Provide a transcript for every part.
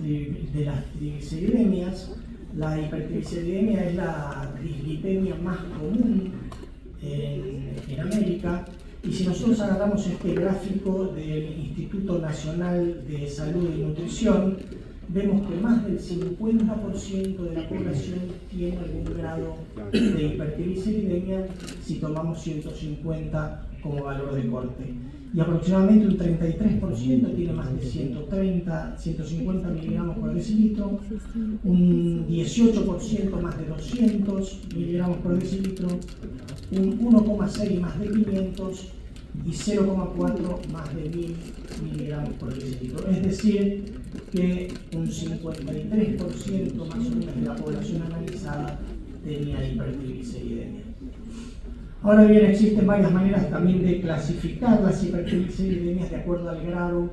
trigliceridemias. La hipertrigliceridemia es la dislipemia más común en América, y si nosotros agarramos este gráfico del Instituto Nacional de Salud y Nutrición, vemos que más del 50% de la población tiene algún grado de hipertrigliceridemia si tomamos 150 como valor de corte. Y aproximadamente un 33% tiene más de 150 miligramos por decilitro, un 18% más de 200 miligramos por decilitro, un 1,6 más de 500 y 0,4 más de 1000 miligramos por decilitro. Es decir, que un 53% más o menos de la población analizada tenía hipertrigliceridemia. Ahora bien, existen varias maneras también de clasificar las hipertrigliceridemias de acuerdo al grado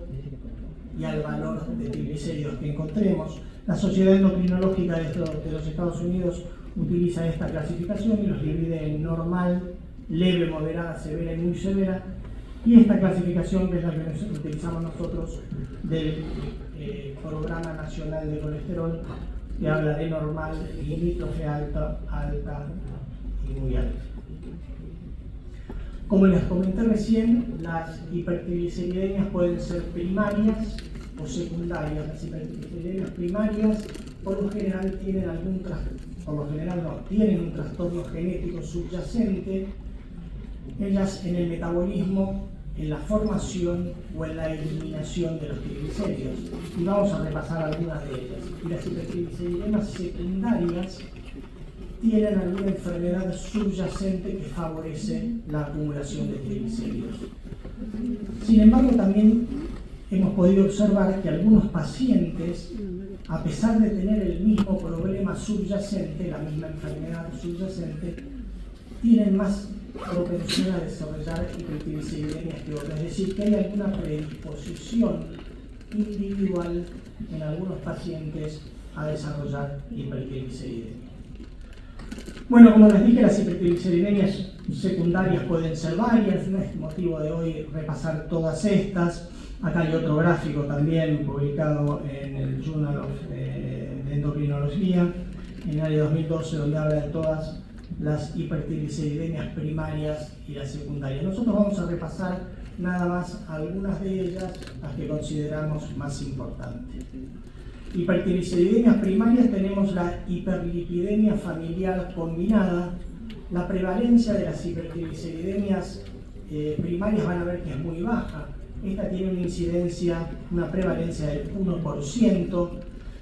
y al valor de triglicéridos que encontremos. La Sociedad Endocrinológica de los Estados Unidos utiliza esta clasificación y los divide en normal, leve, moderada, severa y muy severa. Y esta clasificación, que es la que utilizamos nosotros del Programa Nacional de Colesterol, que habla de normal, limítrofe alta, alta y muy alta. Como les comenté recién, las hipertrigliceridemias pueden ser primarias o secundarias. Las hipertrigliceridemias primarias por lo general tienen tienen un trastorno genético subyacente, ellas en el metabolismo, en la formación o en la eliminación de los triglicéridos. Y vamos a repasar algunas de ellas. Y las hipertrigliceridemias secundarias tienen alguna enfermedad subyacente que favorece la acumulación de triglicéridos. Sin embargo, también hemos podido observar que algunos pacientes, a pesar de tener el mismo problema subyacente, la misma enfermedad subyacente, tienen más propensión a desarrollar hipertrigliceridemias que otras. Es decir, que hay alguna predisposición individual en algunos pacientes a desarrollar hipertrigliceridemia. Bueno, como les dije, las hipertrigliceridemias secundarias pueden ser varias, no es motivo de hoy repasar todas estas. Acá hay otro gráfico también publicado en el Journal de Endocrinología en el año 2012, donde habla de todas las hipertrigliceridemias primarias y las secundarias. Nosotros vamos a repasar nada más algunas de ellas, las que consideramos más importantes. Hipertrigliceridemias primarias tenemos la hiperlipidemia familiar combinada. La prevalencia de las hipertrigliceridemias primarias van a ver que es muy baja. Esta tiene una prevalencia del 1%,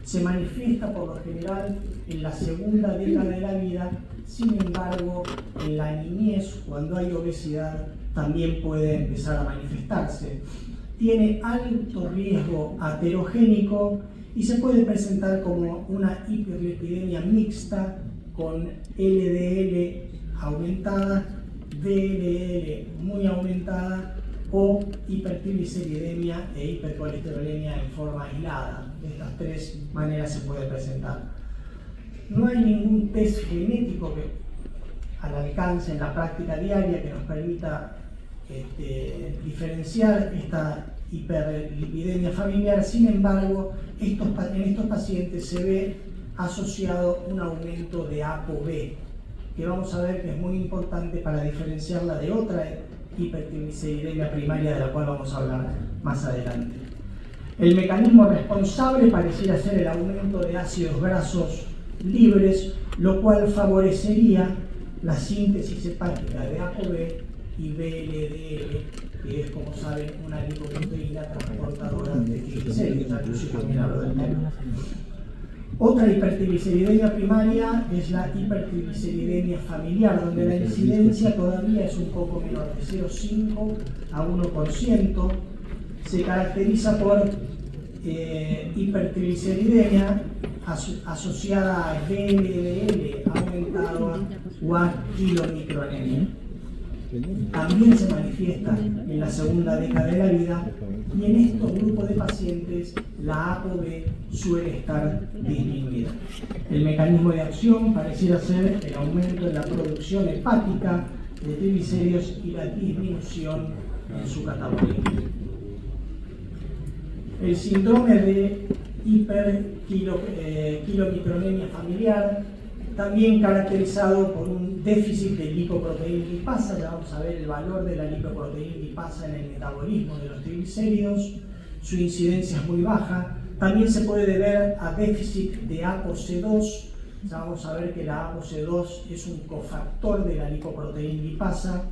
se manifiesta por lo general en la segunda década de la vida. Sin embargo, en la niñez, cuando hay obesidad, también puede empezar a manifestarse. Tiene alto riesgo aterogénico y se puede presentar como una hiperlipidemia mixta con LDL aumentada, VLL muy aumentada o hipertrigliceridemia e hipercolesterolemia en forma aislada. De estas tres maneras se puede presentar. No hay ningún test genético al alcance en la práctica diaria que nos permita diferenciar esta hiperlipidemia familiar. Sin embargo, en estos pacientes se ve asociado un aumento de ApoB, que vamos a ver que es muy importante para diferenciarla de otra hipertrigliceridemia primaria de la cual vamos a hablar más adelante. El mecanismo responsable pareciera ser el aumento de ácidos grasos libres, lo cual favorecería la síntesis hepática de ApoB y VLDL, que es, como saben, una lipoproteína transportadora de triglicéridos. Otra hipertrigliceridemia primaria es la hipertrigliceridemia familiar, donde la incidencia todavía es un poco menor, de 0,5 a 1%. Se caracteriza por hipertrigliceridemia asociada a VLDL aumentado o a kilomicronemia. También se manifiesta en la segunda década de la vida, y en estos grupos de pacientes la ApoB suele estar disminuida. El mecanismo de acción pareciera ser el aumento de la producción hepática de triglicéridos y la disminución en su catabolismo. El síndrome de hiperkilomitronemia familiar, también caracterizado por un déficit de lipoproteína lipasa. Ya vamos a ver el valor de la lipoproteína lipasa en el metabolismo de los triglicéridos. Su incidencia es muy baja. También se puede deber a déficit de ApoC2. Ya vamos a ver que la ApoC2 es un cofactor de la lipoproteína lipasa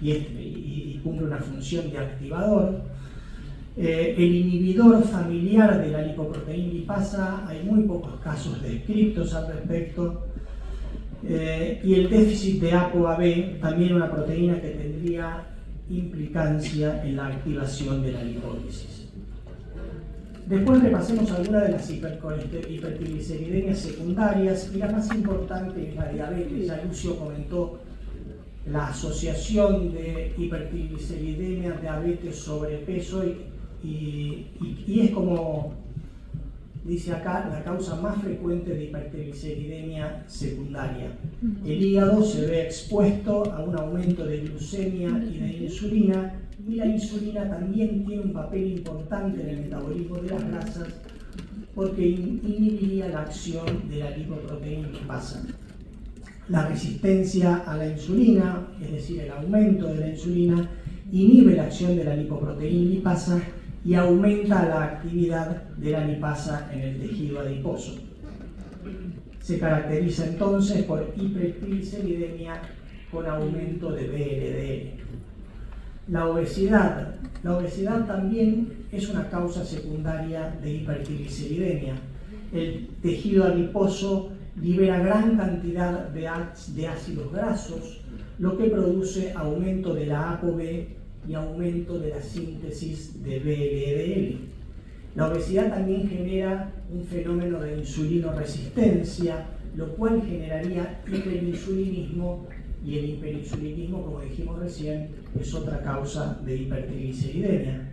y cumple una función de activador. El inhibidor familiar de la lipoproteína lipasa, hay muy pocos casos descritos al respecto. Y el déficit de ApoA-B, también una proteína que tendría implicancia en la activación de la lipólisis. Después repasemos algunas de las hipertrigliceridemias secundarias, y la más importante es la diabetes. Ya Lucio comentó la asociación de hipertrigliceridemia, diabetes, sobrepeso, y es, como dice acá, la causa más frecuente de hipertrigliceridemia secundaria. El hígado se ve expuesto a un aumento de glucemia y de insulina, y la insulina también tiene un papel importante en el metabolismo de las grasas porque inhibiría la acción de la lipoproteína lipasa. La resistencia a la insulina, es decir, el aumento de la insulina, inhibe la acción de la lipoproteína lipasa y aumenta la actividad de la lipasa en el tejido adiposo. Se caracteriza entonces por hipertrigliceridemia con aumento de VLDL. La obesidad también es una causa secundaria de hipertrigliceridemia. El tejido adiposo libera gran cantidad de ácidos grasos, lo que produce aumento de la ApoB y aumento de la síntesis de VLDL. La obesidad también genera un fenómeno de insulinoresistencia, lo cual generaría hiperinsulinismo, y el hiperinsulinismo, como dijimos recién, es otra causa de hipertrigliceridemia.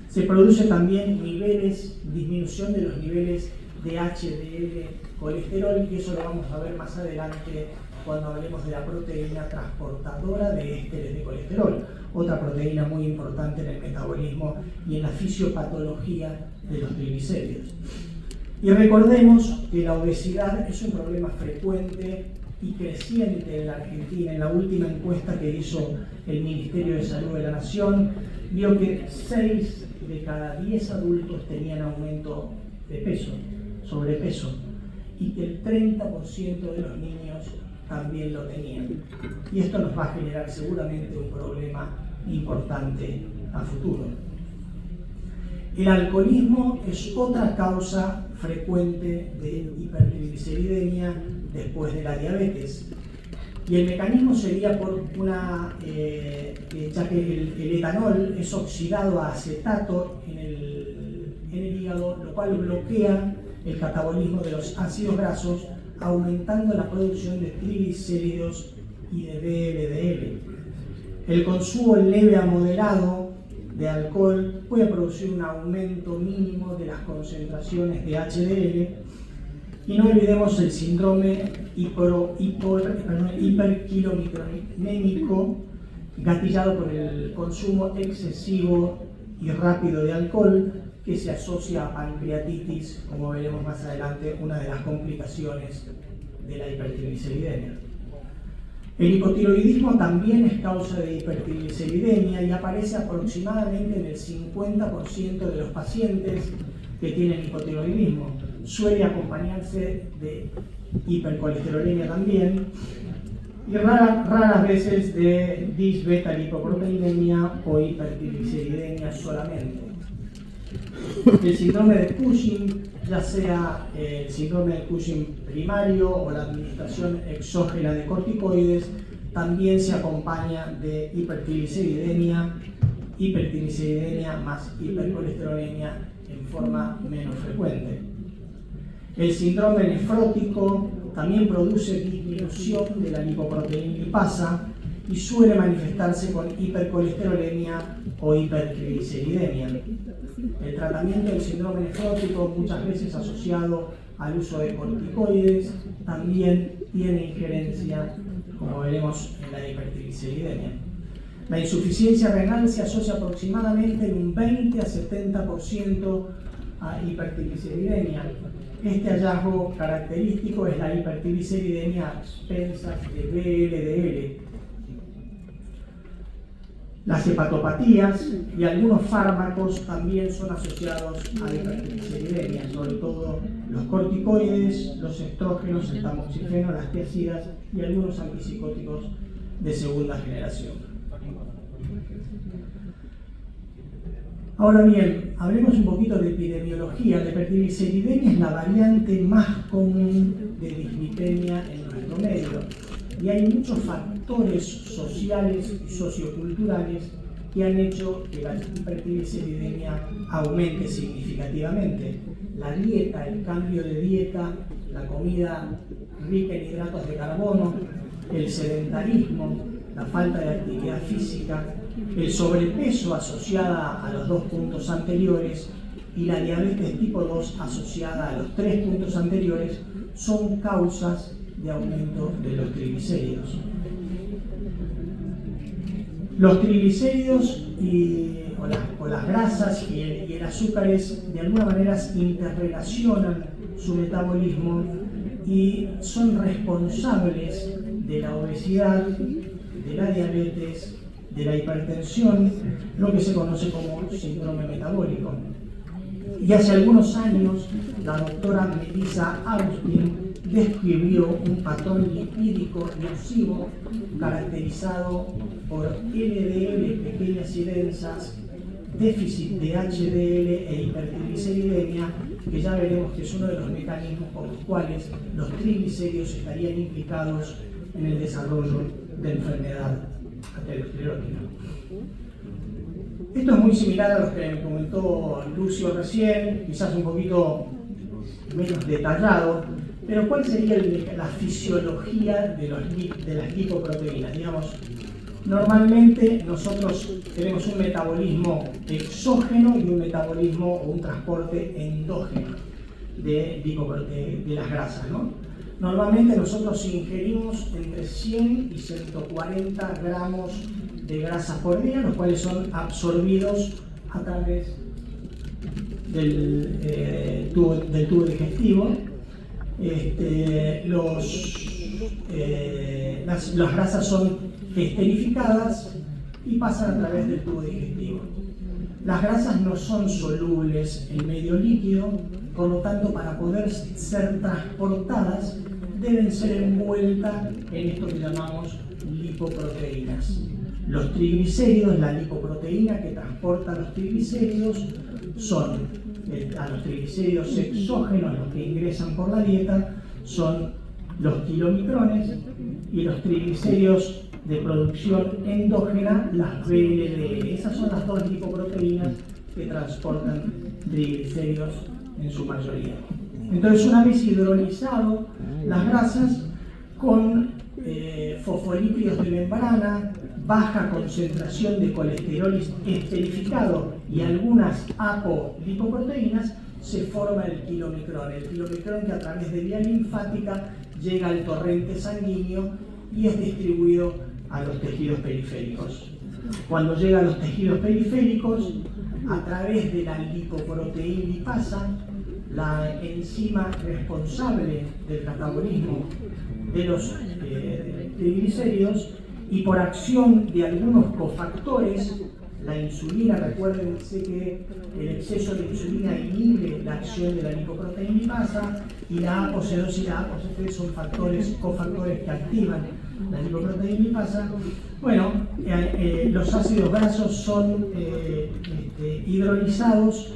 Se produce también disminución de los niveles de HDL colesterol, y eso lo vamos a ver más adelante cuando hablemos de la proteína transportadora de ésteres de colesterol, otra proteína muy importante en el metabolismo y en la fisiopatología de los triglicéridos. Y recordemos que la obesidad es un problema frecuente y creciente en la Argentina. En la última encuesta que hizo el Ministerio de Salud de la Nación, vio que 6 de cada 10 adultos tenían aumento de peso, sobrepeso, y que el 30% de los niños también lo tenían. Y esto nos va a generar seguramente un problema importante a futuro. El alcoholismo es otra causa frecuente de hipertrigliceridemia después de la diabetes. Y el mecanismo sería por ya que el etanol es oxidado a acetato en el hígado, lo cual bloquea el catabolismo de los ácidos grasos, aumentando la producción de triglicéridos y de VLDL. El consumo leve a moderado de alcohol puede producir un aumento mínimo de las concentraciones de HDL, y no olvidemos el síndrome hiperkilomitronémico gatillado por el consumo excesivo y rápido de alcohol, que se asocia a pancreatitis, como veremos más adelante, una de las complicaciones de la hipertrigliceridemia. El hipotiroidismo también es causa de hipertrigliceridemia y aparece aproximadamente en el 50% de los pacientes que tienen hipotiroidismo. Suele acompañarse de hipercolesterolemia también, y raras veces de disbeta-lipoproteinemia o hipertrigliceridemia solamente. El síndrome de Cushing, ya sea el síndrome de Cushing primario o la administración exógena de corticoides, también se acompaña de hipertrigliceridemia más hipercolesterolemia en forma menos frecuente. El síndrome nefrótico también produce disminución de la lipoproteína lipasa y suele manifestarse con hipercolesterolemia o hipertrigliceridemia. El tratamiento del síndrome nefrótico, muchas veces asociado al uso de corticoides, también tiene injerencia, como veremos, en la hipertrigliceridemia. La insuficiencia renal se asocia aproximadamente en un 20 a 70% a hipertrigliceridemia. Este hallazgo característico es la hipertrigliceridemia a expensas de VLDL. Las hepatopatías y algunos fármacos también son asociados a hipertrigliceridemia, sobre todo los corticoides, los estrógenos, el tamoxifeno, las tiazidas y algunos antipsicóticos de segunda generación. Ahora bien, hablemos un poquito de epidemiología. La hipertrigliceridemia es la variante más común de dislipemia en nuestro medio y hay muchos factores sociales y socioculturales que han hecho que la hipertrigliceridemia aumente significativamente. La dieta, el cambio de dieta, la comida rica en hidratos de carbono, el sedentarismo, la falta de actividad física, el sobrepeso asociada a los 2 puntos anteriores y la diabetes tipo 2 asociada a los 3 puntos anteriores son causas de aumento de los triglicéridos. Los triglicéridos o las grasas y el azúcares de alguna manera interrelacionan su metabolismo y son responsables de la obesidad, de la diabetes, de la hipertensión, lo que se conoce como síndrome metabólico. Y hace algunos años la doctora Melissa Austin describió un patrón lipídico nocivo caracterizado por LDL pequeñas y densas, déficit de HDL e hipertrigliceridemia, que ya veremos que es uno de los mecanismos por los cuales los triglicéridos estarían implicados en el desarrollo de enfermedad aterosclerótica. Esto es muy similar a lo que me comentó Lucio recién, quizás un poquito menos detallado, pero ¿cuál sería la fisiología de las lipoproteínas? Digamos, normalmente nosotros tenemos un metabolismo exógeno y un metabolismo o un transporte endógeno de las grasas, ¿no? Normalmente nosotros ingerimos entre 100 y 140 gramos de grasas por día, los cuales son absorbidos a través del tubo digestivo. Las grasas son esterificadas y pasan a través del tubo digestivo. Las grasas no son solubles en medio líquido, por lo tanto, para poder ser transportadas, deben ser envueltas en esto que llamamos lipoproteínas. Los triglicéridos, la lipoproteína que transporta los triglicéridos, son a los triglicéridos exógenos, los que ingresan por la dieta, son los kilomicrones, y los triglicéridos de producción endógena, las VLDL. Esas son las dos lipoproteínas que transportan triglicéridos en su mayoría. Entonces, una vez hidrolizado las grasas con fosfolípidos de membrana, baja concentración de colesterol esterificado y algunas apolipoproteínas, se forma el kilomicrón. El kilomicrón que a través de vía linfática llega al torrente sanguíneo y es distribuido a los tejidos periféricos. Cuando llega a los tejidos periféricos, a través de la lipoproteína lipasa, la enzima responsable del catabolismo de los triglicéridos, y por acción de algunos cofactores, la insulina, recuérdense que el exceso de insulina inhibe la acción de la lipoproteína lipasa, y la ApoC2 y la ApoC3 son cofactores que activan la lipoproteína lipasa. Bueno, los ácidos grasos son hidrolizados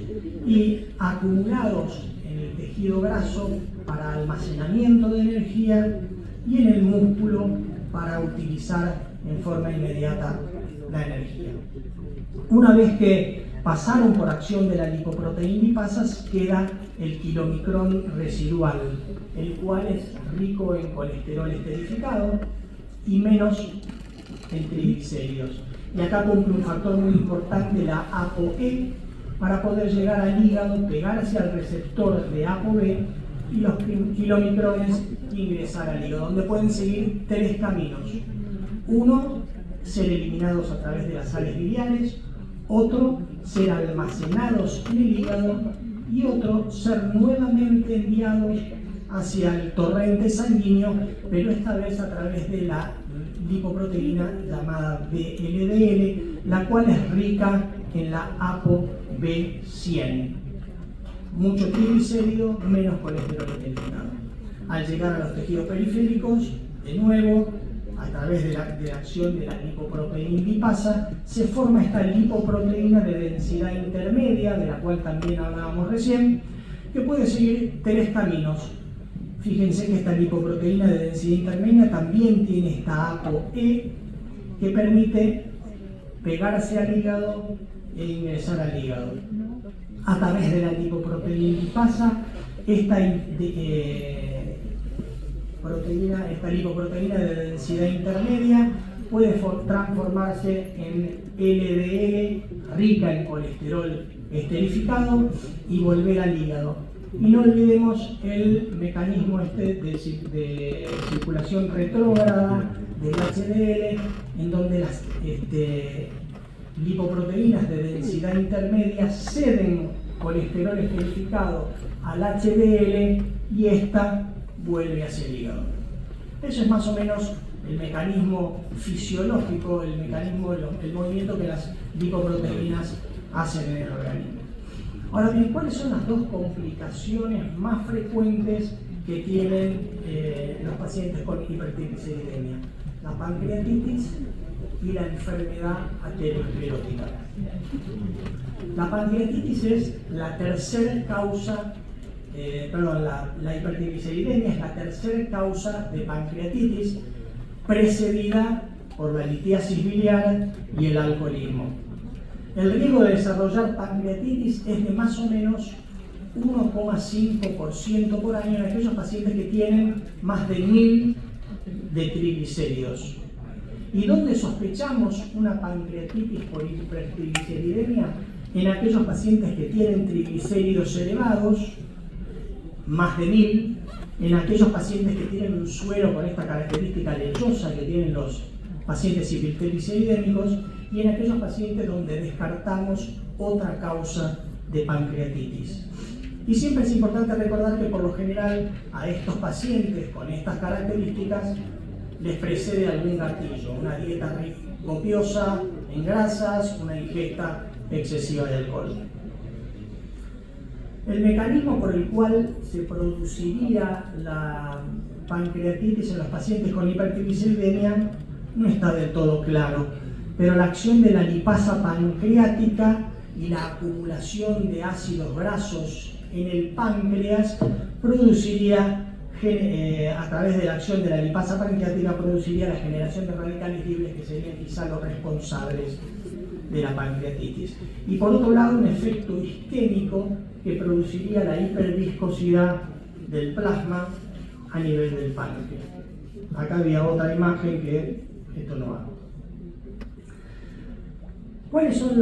y acumulados en el tejido graso para almacenamiento de energía y en el músculo para utilizar en forma inmediata la energía. Una vez que pasaron por acción de la lipoproteína lipasa, queda el kilomicrón residual, el cual es rico en colesterol esterificado y menos en triglicéridos. Y acá cumple un factor muy importante, la ApoE, para poder llegar al hígado, pegarse al receptor de ApoB y los kilomicrones ingresar al hígado, donde pueden seguir tres caminos. Uno, ser eliminados a través de las sales biliares; otro, ser almacenados en el hígado; y otro ser nuevamente enviados hacia el torrente sanguíneo, pero esta vez a través de la lipoproteína llamada VLDL, la cual es rica en la ApoB100. Mucho triglicérido, menos colesterol esterificado. Al llegar a los tejidos periféricos, de nuevo, a través de la acción de la lipoproteína lipasa, se forma esta lipoproteína de densidad intermedia, de la cual también hablábamos recién, que puede seguir tres caminos. Fíjense que esta lipoproteína de densidad intermedia también tiene esta ApoE, que permite pegarse al hígado e ingresar al hígado. A través de la lipoproteína lipasa, esta lipoproteína de densidad intermedia puede transformarse en LDL, rica en colesterol esterificado, y volver al hígado. Y no olvidemos el mecanismo de circulación retrógrada del HDL, en donde las lipoproteínas de densidad intermedia ceden colesterol esterificado al HDL y esta vuelve hacia el hígado. Eso es más o menos el mecanismo fisiológico, el movimiento que las lipoproteínas hacen en el organismo. Ahora bien, ¿cuáles son las dos complicaciones más frecuentes que tienen los pacientes con hipertrigliceridemia? La pancreatitis y la enfermedad aterosclerótica. La pancreatitis es la tercera causa, la hipertrigliceridemia es la tercera causa de pancreatitis, precedida por la litiasis biliar y el alcoholismo. El riesgo de desarrollar pancreatitis es de más o menos 1,5% por año en aquellos pacientes que tienen más de 1000 de triglicéridos. ¿Y dónde sospechamos una pancreatitis por hipertrigliceridemia? En aquellos pacientes que tienen triglicéridos elevados, más de 1000, en aquellos pacientes que tienen un suero con esta característica lechosa que tienen los pacientes hipertrigliceridémicos, y en aquellos pacientes donde descartamos otra causa de pancreatitis. Y siempre es importante recordar que por lo general a estos pacientes con estas características les precede algún gatillo, una dieta copiosa en grasas, una ingesta excesiva de alcohol. El mecanismo por el cual se produciría la pancreatitis en los pacientes con hipertrigliceridemia no está del todo claro, pero la acción de la lipasa pancreática y la acumulación de ácidos grasos en el páncreas produciría, a través de la acción de la lipasa pancreática, produciría la generación de radicales libres que serían quizá los responsables de la pancreatitis. Y por otro lado, un efecto isquémico que produciría la hiperviscosidad del plasma a nivel del páncreas. Acá había otra imagen que esto no va. ¿Cuáles son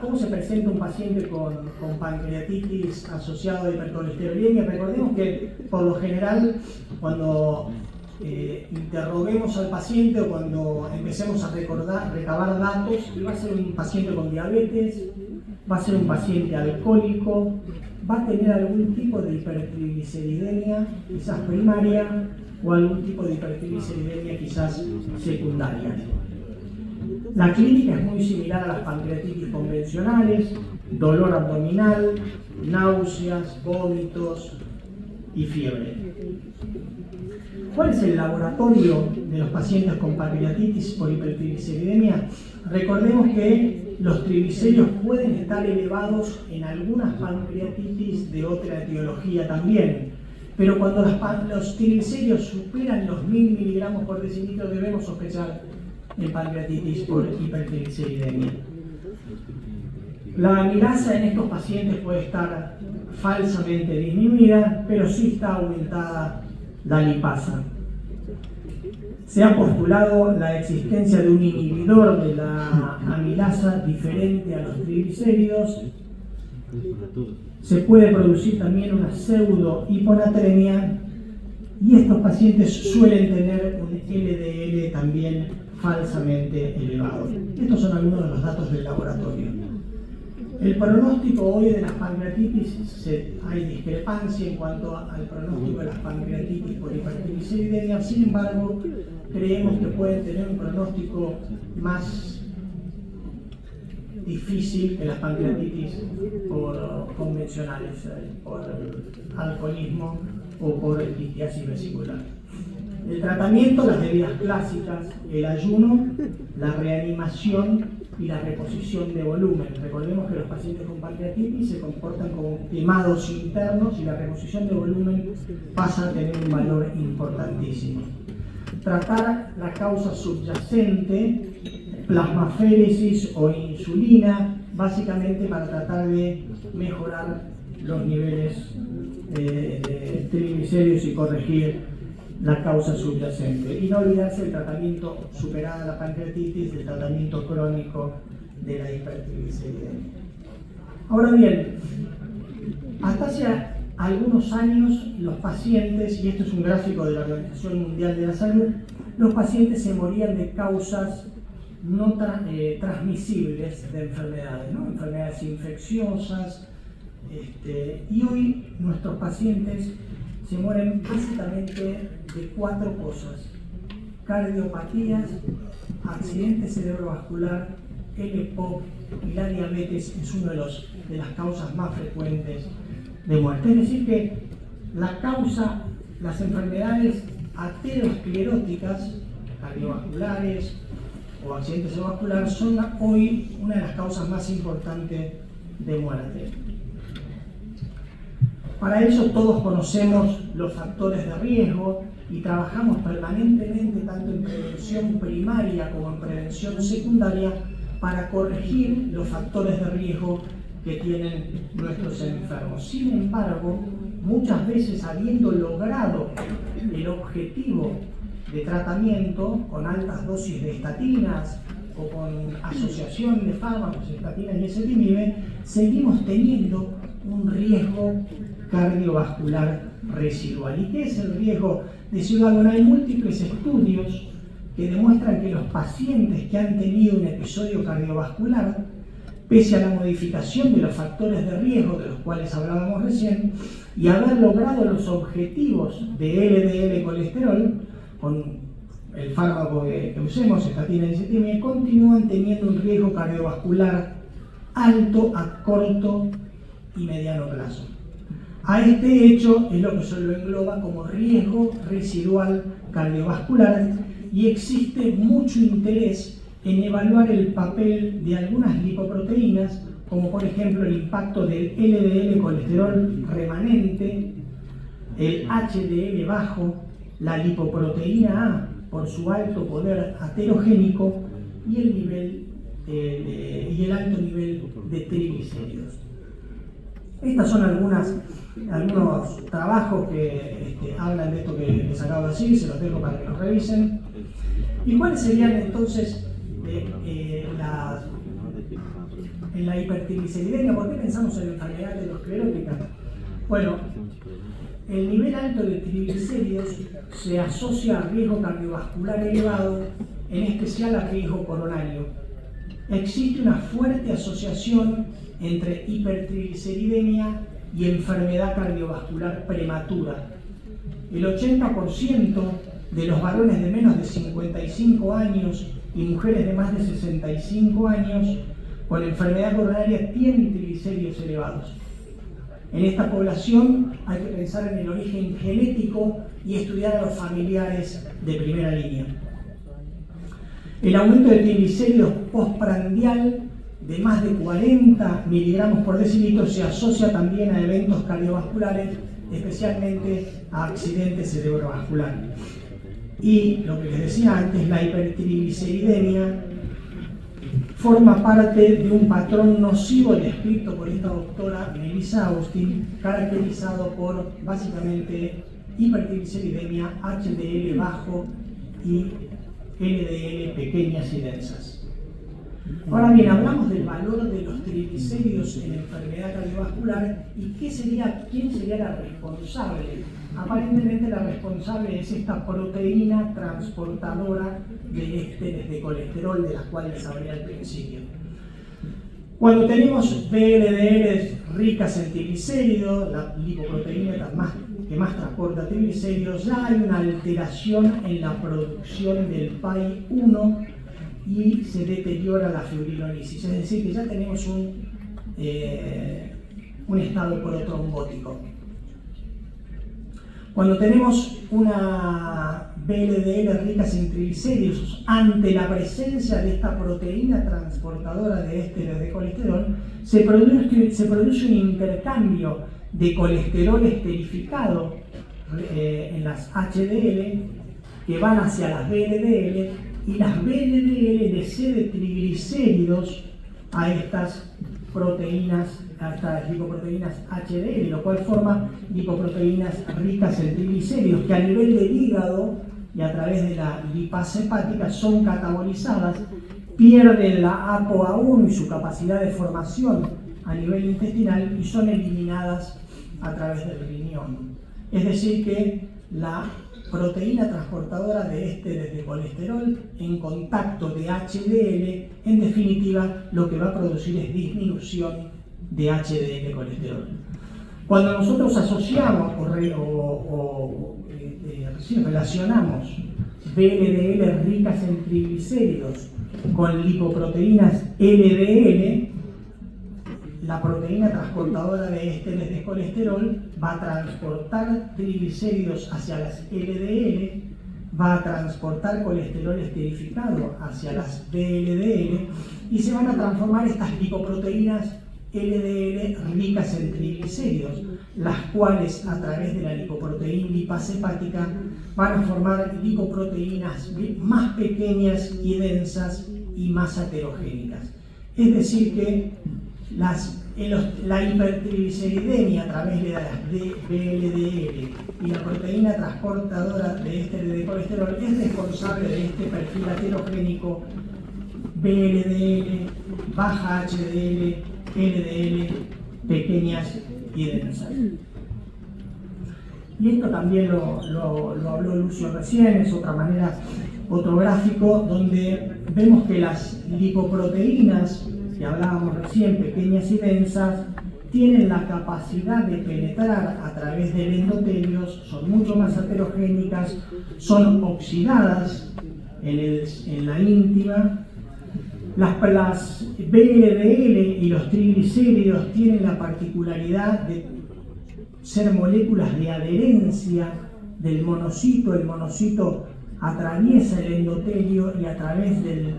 cómo se presenta un paciente con pancreatitis asociado a hipercolesterolemia? Recordemos que por lo general cuando interroguemos al paciente o cuando empecemos a recabar datos, va a ser un paciente con diabetes, va a ser un paciente alcohólico, va a tener algún tipo de hipertrigliceridemia, quizás primaria, o algún tipo de hipertrigliceridemia quizás secundaria. La clínica es muy similar a las pancreatitis convencionales: dolor abdominal, náuseas, vómitos y fiebre. ¿Cuál es el laboratorio de los pacientes con pancreatitis por hipertrigliceridemia? Recordemos que los triglicéridos pueden estar elevados en algunas pancreatitis de otra etiología también, pero cuando los triglicéridos superan los 1000 miligramos por decilitro debemos sospechar en pancreatitis por hipertrigliceridemia. La amilasa en estos pacientes puede estar falsamente disminuida, pero sí está aumentada la lipasa. Se ha postulado la existencia de un inhibidor de la amilasa diferente a los triglicéridos. Se puede producir también una pseudo hiponatremia, y estos pacientes suelen tener un LDL también falsamente elevado. Estos son algunos de los datos del laboratorio. El pronóstico hoy de las pancreatitis, hay discrepancia en cuanto al pronóstico de las pancreatitis por hipertrigliceridemia. Sin embargo, creemos que pueden tener un pronóstico más difícil que las pancreatitis convencionales, por alcoholismo o por litiasis vesicular. El tratamiento, las medidas clásicas, el ayuno, la reanimación y la reposición de volumen. Recordemos que los pacientes con pancreatitis se comportan como quemados internos y la reposición de volumen pasa a tener un valor importantísimo. Tratar la causa subyacente, plasmaféresis o insulina, básicamente para tratar de mejorar los niveles de triglicéridos y corregir la causa subyacente. Y no olvidarse del tratamiento, superada la pancreatitis, del tratamiento crónico de la hipertrigliceridemia. Ahora bien, hasta hace algunos años los pacientes, y esto es un gráfico de la Organización Mundial de la Salud, los pacientes se morían de causas no transmisibles de enfermedades, ¿no? Enfermedades infecciosas, y hoy nuestros pacientes se mueren básicamente de 4 cosas: cardiopatías, accidente cerebrovascular, el EPOC y la diabetes es una de las causas más frecuentes de muerte. Es decir que las enfermedades ateroscleróticas, cardiovasculares o accidentes cerebrovasculares son hoy una de las causas más importantes de muerte. Para eso todos conocemos los factores de riesgo y trabajamos permanentemente tanto en prevención primaria como en prevención secundaria para corregir los factores de riesgo que tienen nuestros enfermos. Sin embargo, muchas veces habiendo logrado el objetivo de tratamiento con altas dosis de estatinas o con asociación de fármacos, estatinas y ezetimibe, seguimos teniendo un riesgo cardiovascular residual. ¿Y qué es el riesgo residual? Bueno, hay múltiples estudios que demuestran que los pacientes que han tenido un episodio cardiovascular, pese a la modificación de los factores de riesgo de los cuales hablábamos recién, y haber logrado los objetivos de LDL colesterol, con el fármaco que usemos, estatina y ezetimibe, continúan teniendo un riesgo cardiovascular alto a corto y mediano plazo. A este hecho es lo que se lo engloba como riesgo residual cardiovascular y existe mucho interés en evaluar el papel de algunas lipoproteínas, como por ejemplo el impacto del LDL colesterol remanente, el HDL bajo, la lipoproteína A por su alto poder aterogénico y el alto nivel de triglicéridos. Estas son algunos trabajos que hablan de esto que les acabo de decir, se los dejo para que los revisen. ¿Y cuáles serían entonces en la hipertrigliceridemia? ¿Por qué pensamos en la enfermedad aterosclerótica? Bueno, el nivel alto de triglicéridos se asocia a riesgo cardiovascular elevado, en especial a riesgo coronario. Existe una fuerte asociación entre hipertrigliceridemia y enfermedad cardiovascular prematura. El 80% de los varones de menos de 55 años y mujeres de más de 65 años con enfermedad coronaria tienen triglicéridos elevados. En esta población hay que pensar en el origen genético y estudiar a los familiares de primera línea. El aumento de triglicéridos postprandial de más de 40 miligramos por decilitro se asocia también a eventos cardiovasculares, especialmente a accidentes cerebrovasculares. Y lo que les decía antes, la hipertrigliceridemia forma parte de un patrón nocivo descrito por esta doctora Melissa Austin, caracterizado por básicamente hipertrigliceridemia, HDL bajo y LDL pequeñas y densas. Ahora bien, hablamos del valor de los triglicéridos en enfermedad cardiovascular y quién sería la responsable. Aparentemente la responsable es esta proteína transportadora de ésteres de colesterol de las cuales hablé al principio. Cuando tenemos VLDLs ricas en triglicéridos, la lipoproteína que más transporta triglicéridos, ya hay una alteración en la producción del PAI-1 y se deteriora la fibrinolisis, es decir, que ya tenemos un estado protrombótico. Cuando tenemos una VLDL ricas en triglicéridos, ante la presencia de esta proteína transportadora de ésteres de colesterol, se produce un intercambio de colesterol esterificado en las HDL que van hacia las VLDL, y las VLDL le ceden triglicéridos a estas proteínas, a estas lipoproteínas HDL, lo cual forma lipoproteínas ricas en triglicéridos que a nivel del hígado y a través de la lipasa hepática son catabolizadas, pierden la ApoA1 y su capacidad de formación a nivel intestinal y son eliminadas a través del riñón. Es decir que la proteína transportadora de ésteres de colesterol en contacto de HDL, en definitiva, lo que va a producir es disminución de HDL colesterol. Cuando nosotros asociamos relacionamos VLDL ricas en triglicéridos con lipoproteínas LDL, la proteína transportadora de ésteres de colesterol va a transportar triglicéridos hacia las LDL, va a transportar colesterol esterificado hacia las VLDL y se van a transformar estas lipoproteínas LDL ricas en triglicéridos, las cuales a través de la lipoproteína lipasa hepática van a formar lipoproteínas más pequeñas y densas y más aterogénicas. Es decir que la hipertrigliceridemia a través de las VLDL y la proteína transportadora de ésteres de colesterol es responsable de este perfil aterogénico VLDL, baja HDL, LDL, pequeñas y densas. Y esto también lo habló Lucio recién, es otro gráfico donde vemos que las lipoproteínas que hablábamos recién, pequeñas y densas, tienen la capacidad de penetrar a través del endotelio, son mucho más aterogénicas, son oxidadas en la íntima. Las VLDL y los triglicéridos tienen la particularidad de ser moléculas de adherencia del monocito. El monocito atraviesa el endotelio y a través de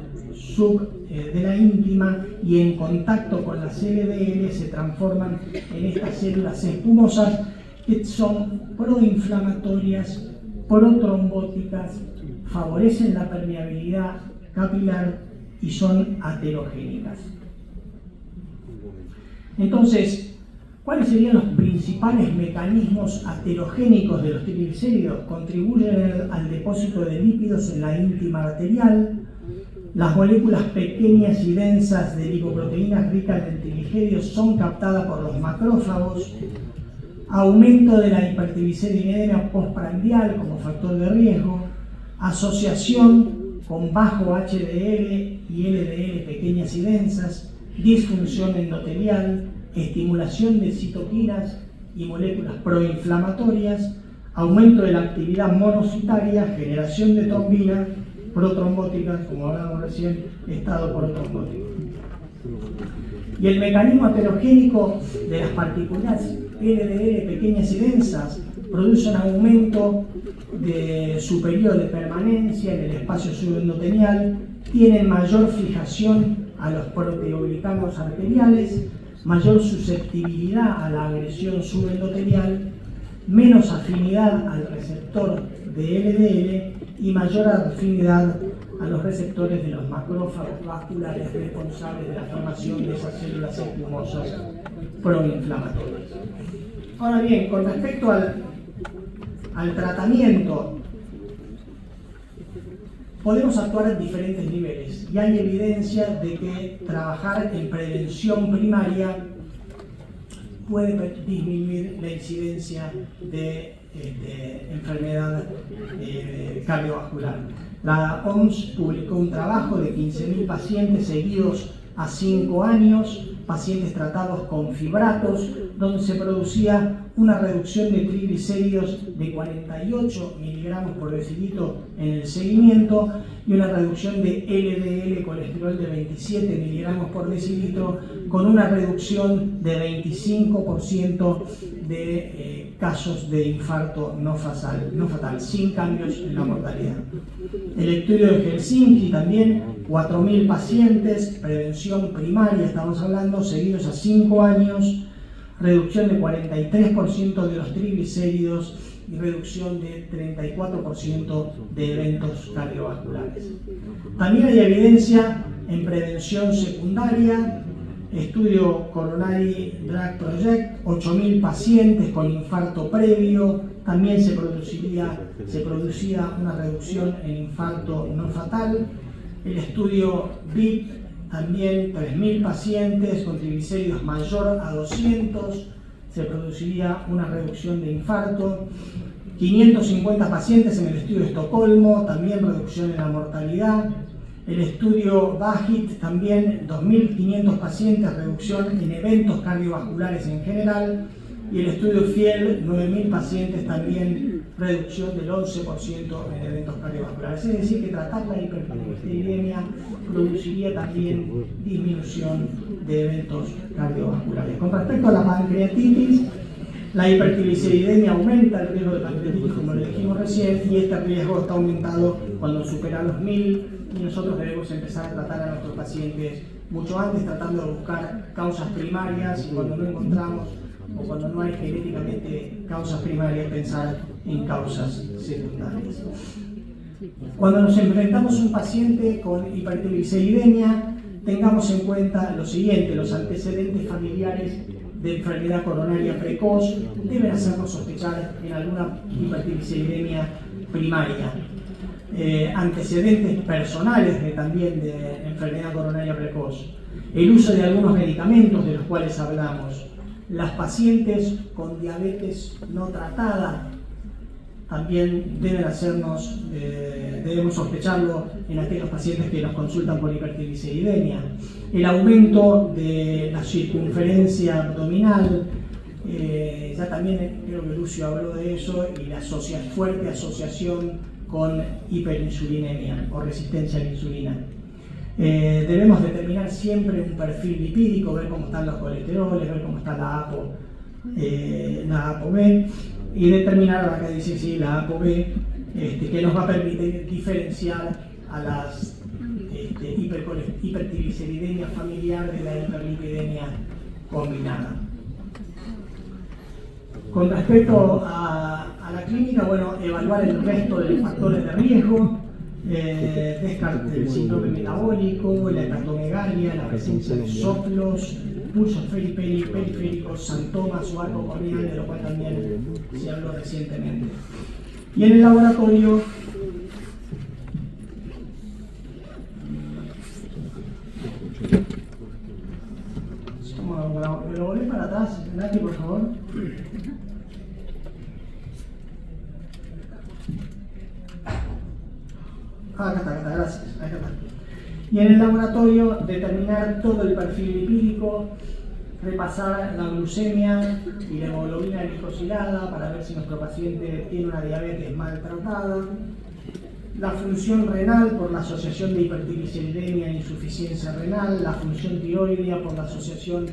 la íntima y en contacto con las LDL se transforman en estas células espumosas que son proinflamatorias, protrombóticas, favorecen la permeabilidad capilar y son aterogénicas. Entonces, ¿cuáles serían los principales mecanismos aterogénicos de los triglicéridos? Contribuyen al depósito de lípidos en la íntima arterial. Las moléculas pequeñas y densas de lipoproteínas ricas en triglicéridos son captadas por los macrófagos. Aumento de la hipertrigliceridemia postprandial como factor de riesgo. Asociación con bajo HDL y LDL pequeñas y densas. Disfunción endotelial. Estimulación de citoquinas y moléculas proinflamatorias, aumento de la actividad monocitaria, generación de trombina, protrombóticas, como hablamos recién, estado protrombótico. Y el mecanismo aterogénico de las partículas LDL pequeñas y densas produce un aumento superior de permanencia en el espacio subendotelial, tienen mayor fijación a los proteoglicanos arteriales, mayor susceptibilidad a la agresión subendotelial, menos afinidad al receptor de LDL y mayor afinidad a los receptores de los macrófagos vasculares responsables de la formación de esas células espumosas proinflamatorias. Ahora bien, con respecto al tratamiento, podemos actuar en diferentes niveles y hay evidencia de que trabajar en prevención primaria puede disminuir la incidencia de enfermedad cardiovascular. La OMS publicó un trabajo de 15.000 pacientes seguidos a 5 años pacientes tratados con fibratos, donde se producía una reducción de triglicéridos de 48 miligramos por decilitro en el seguimiento y una reducción de LDL, colesterol, de 27 miligramos por decilitro, con una reducción de 25% de casos de infarto no fatal, sin cambios en la mortalidad. El estudio de Helsinki también, 4.000 pacientes, prevención primaria, estamos hablando, seguidos a 5 años, reducción de 43% de los triglicéridos y reducción de 34% de eventos cardiovasculares. También hay evidencia en prevención secundaria, estudio Coronary Drug Project, 8.000 pacientes con infarto previo, también se producía una reducción en infarto no fatal. El estudio BIP, también 3.000 pacientes con triglicéridos mayor a 200, se produciría una reducción de infarto. 550 pacientes en el estudio de Estocolmo, también reducción en la mortalidad. El estudio BAHIT, también 2.500 pacientes, reducción en eventos cardiovasculares en general. Y el estudio FIEL, 9.000 pacientes, también reducción del 11% en eventos cardiovasculares. Es decir, que tratar la hipertrigliceridemia produciría también disminución de eventos cardiovasculares. Con respecto a la pancreatitis, la hipertrigliceridemia aumenta el riesgo de pancreatitis, como le dijimos recién, y este riesgo está aumentado cuando supera los 1.000, y nosotros debemos empezar a tratar a nuestros pacientes mucho antes, tratando de buscar causas primarias, y cuando no encontramos o cuando no hay genéticamente causas primarias, pensar en causas secundarias. Cuando nos enfrentamos a un paciente con hipertrigliceridemia, tengamos en cuenta lo siguiente: los antecedentes familiares de enfermedad coronaria precoz deben hacernos sospechar en alguna hipertrigliceridemia primaria. Antecedentes personales también de enfermedad coronaria precoz. El uso de algunos medicamentos de los cuales hablamos. Las pacientes con diabetes no tratada también debemos sospecharlo en aquellos pacientes que nos consultan por hipertrigliceridemia. El aumento de la circunferencia abdominal, ya también creo que Lucio habló de eso, y la fuerte asociación con hiperinsulinemia o resistencia a la insulina. Debemos determinar siempre un perfil lipídico, ver cómo están los colesteroles, ver cómo está la ApoB, y determinar, acá dice sí, la ApoB, que nos va a permitir diferenciar a las hipertrigliceridemia familiar de la hiperlipidemia combinada. Con respecto a la clínica, bueno, evaluar el resto de los factores de riesgo, el síndrome metabólico, la hepatomegalia, la presencia de soplos, pulsos periféricos, santomas o arco corneal, de lo cual también se habló recientemente. Y en el laboratorio, ¿me lo volví para atrás, Nati, por favor? Acá está, gracias. Acá está. Y en el laboratorio, determinar todo el perfil lipídico, repasar la glucemia y la hemoglobina glicosilada para ver si nuestro paciente tiene una diabetes maltratada, la función renal por la asociación de hipertrigliceridemia e insuficiencia renal, la función tiroidea por la asociación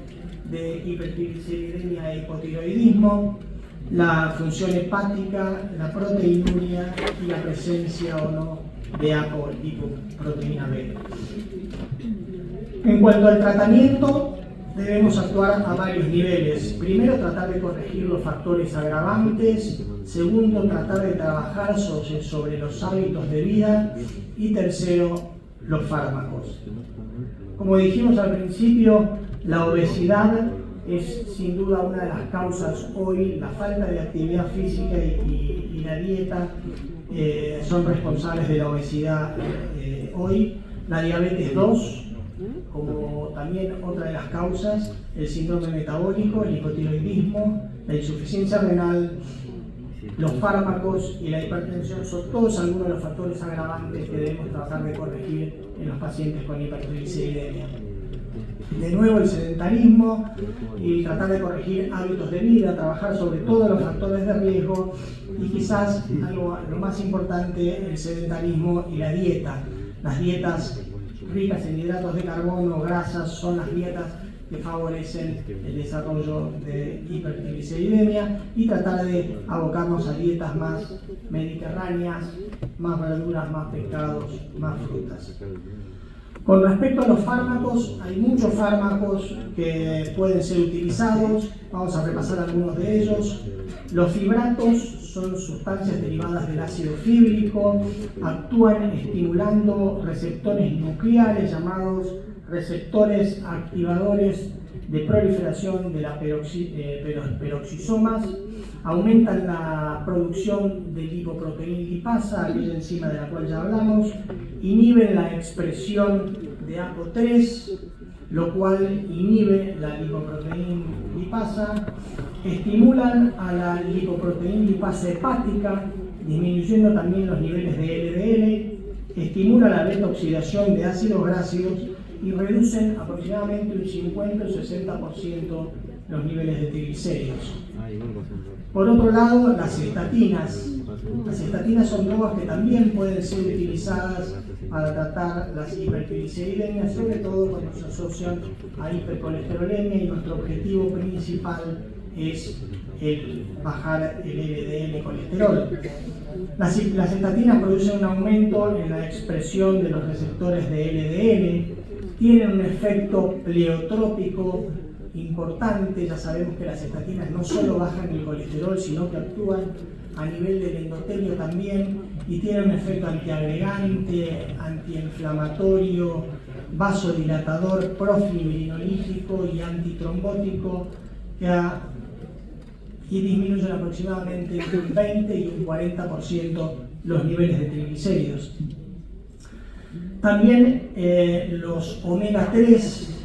de hipertrigliceridemia e hipotiroidismo, la función hepática, la proteinuria y la presencia o no de apolipoproteína B. En cuanto al tratamiento, debemos actuar a varios niveles. Primero, tratar de corregir los factores agravantes. Segundo, tratar de trabajar sobre los hábitos de vida. Y tercero, los fármacos. Como dijimos al principio, la obesidad es sin duda una de las causas hoy. La falta de actividad física y la dieta son responsables de la obesidad hoy. La diabetes 2, como también otra de las causas, el síndrome metabólico, el hipotiroidismo, la insuficiencia renal, los fármacos y la hipertensión son todos algunos de los factores agravantes que debemos tratar de corregir en los pacientes con hipertrigliceridemia. de nuevo el sedentarismo y tratar de corregir hábitos de vida, trabajar sobre todos los factores de riesgo y quizás lo más importante, el sedentarismo y la dieta. Las dietas ricas en hidratos de carbono, grasas, son las dietas que favorecen el desarrollo de hipertrigliceridemia y tratar de abocarnos a dietas más mediterráneas, más verduras, más pescados, más frutas. Con respecto a los fármacos, hay muchos fármacos que pueden ser utilizados, vamos a repasar algunos de ellos. Los fibratos son sustancias derivadas del ácido fíbrico, actúan estimulando receptores nucleares llamados receptores activadores de proliferación de las peroxisomas, aumentan la producción de lipoproteína lipasa, aquella enzima de la cual ya hablamos, inhiben la expresión de APO3, lo cual inhibe la lipoproteína lipasa, estimulan a la lipoproteína lipasa hepática, disminuyendo también los niveles de LDL, estimula la beta-oxidación de ácidos grácidos y reducen aproximadamente un 50 o 60% los niveles de triglicéridos. Por otro lado, las estatinas. Las estatinas son drogas que también pueden ser utilizadas para tratar las hipertrigliceridemias, sobre todo cuando se asocian a hipercolesterolemia y nuestro objetivo principal es el bajar el LDL colesterol. Las estatinas producen un aumento en la expresión de los receptores de LDL, tienen un efecto pleotrópico importante. Ya sabemos que las estatinas no solo bajan el colesterol, sino que actúan a nivel del endotelio también y tienen un efecto antiagregante, antiinflamatorio, vasodilatador, profibrinololítico y antitrombótico y disminuyen aproximadamente un 20 y un 40% los niveles de triglicéridos. También los omega 3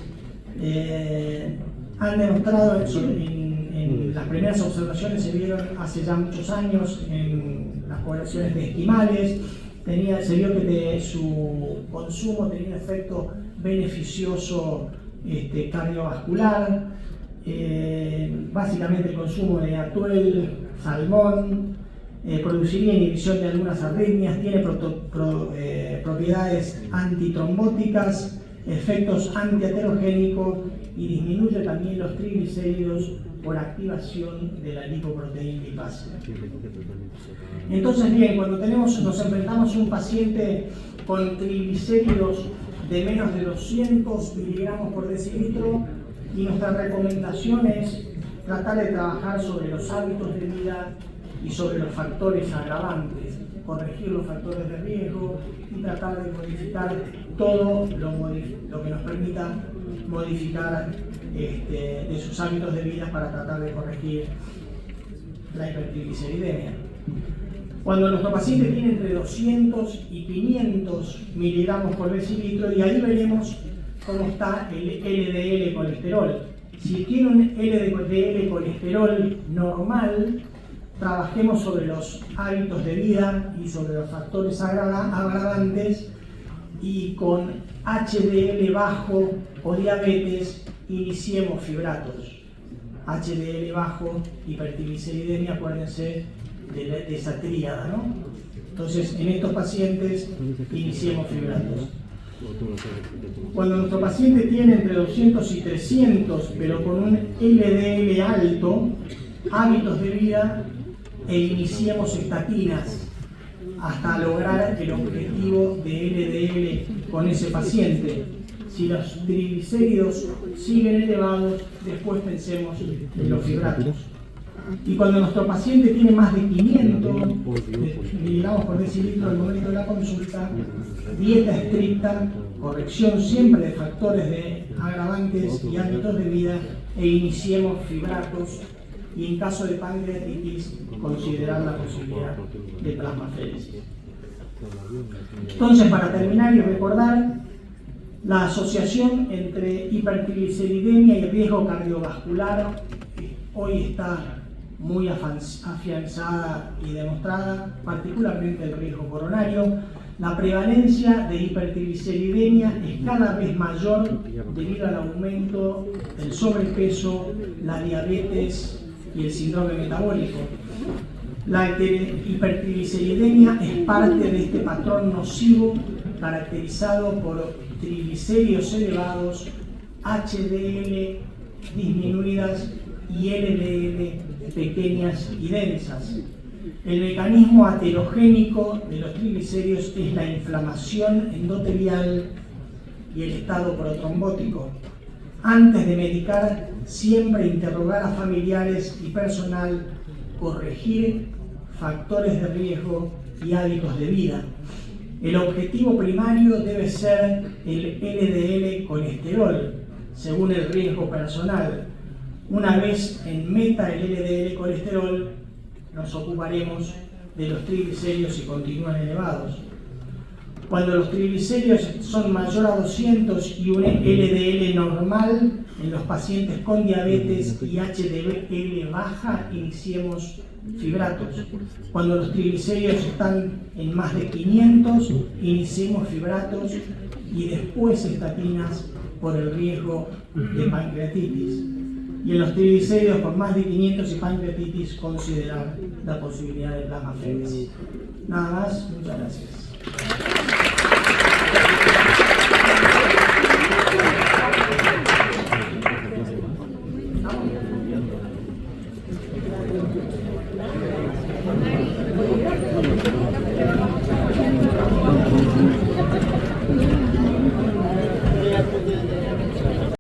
han demostrado, en las primeras observaciones se vieron hace ya muchos años en las poblaciones de esquimales, se vio que su consumo tenía un efecto beneficioso cardiovascular, básicamente el consumo de atún, salmón, produciría inhibición de algunas arritmias, tiene propiedades antitrombóticas, efectos antiaterogénicos y disminuye también los triglicéridos por activación de la lipoproteína lipasa. Entonces, bien, cuando nos enfrentamos a un paciente con triglicéridos de menos de 200 miligramos por decilitro y nuestra recomendación es tratar de trabajar sobre los hábitos de vida y sobre los factores agravantes, corregir los factores de riesgo y tratar de modificar todo lo que nos permita modificar de sus hábitos de vida para tratar de corregir la hipertrigliceridemia. Cuando nuestro paciente tiene entre 200 y 500 miligramos por decilitro, y ahí veremos cómo está el LDL colesterol. Si tiene un LDL colesterol normal, trabajemos sobre los hábitos de vida y sobre los factores agravantes, y con HDL bajo o diabetes iniciemos fibratos. HDL bajo, hipertrigliceridemia, acuérdense de esa tríada, ¿no? Entonces, en estos pacientes iniciemos fibratos. Cuando nuestro paciente tiene entre 200 y 300, pero con un LDL alto, hábitos de vida, e iniciemos estatinas hasta lograr el objetivo de LDL con ese paciente. Si los triglicéridos siguen elevados, después pensemos en los fibratos. Y cuando nuestro paciente tiene más de 500 miligramos por decilitro al momento de la consulta, dieta estricta, corrección siempre de factores de agravantes y hábitos de vida, e iniciemos fibratos, y en caso de pancreatitis considerar la posibilidad de plasmaféresis. Entonces, para terminar y recordar, la asociación entre hipertrigliceridemia y riesgo cardiovascular hoy está muy afianzada y demostrada, particularmente el riesgo coronario. La prevalencia de hipertrigliceridemia es cada vez mayor debido al aumento del sobrepeso, la diabetes y el síndrome metabólico. La hipertrigliceridemia es parte de este patrón nocivo caracterizado por triglicéridos elevados, HDL disminuidas y LDL pequeñas y densas. El mecanismo aterogénico de los triglicéridos es la inflamación endotelial y el estado protrombótico. Antes de medicar, siempre interrogar a familiares y personal, corregir factores de riesgo y hábitos de vida. El objetivo primario debe ser el LDL colesterol, según el riesgo personal. Una vez en meta el LDL colesterol, nos ocuparemos de los triglicéridos si continúan elevados. Cuando los triglicéridos son mayor a 200 y un LDL normal, en los pacientes con diabetes y HDL baja, iniciemos fibratos. Cuando los triglicéridos están en más de 500, iniciemos fibratos y después estatinas por el riesgo de pancreatitis. Y en los triglicéridos por más de 500 y pancreatitis, considerar la posibilidad de plasma fémina. Nada más, muchas gracias.